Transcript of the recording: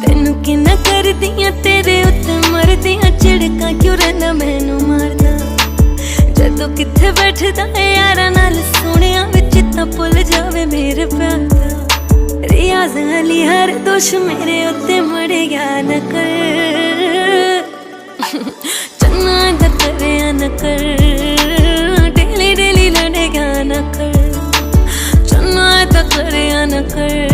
तेनू किन्ना करदियां तेरे उत्ते मरदियां झिड़कां क्यों रहना मैनू मारदा जदों कित्थे बैठदा है यारां नाल सोहणियां विच तां भुल जावे मेरे प्यार दा रियाज़ अली हर दोष मेरे उत्ते मड़िया न कर चन्ना दा करिया न कर डेली डेली लड़ेगा न कर चन्ना दा करिया न कर।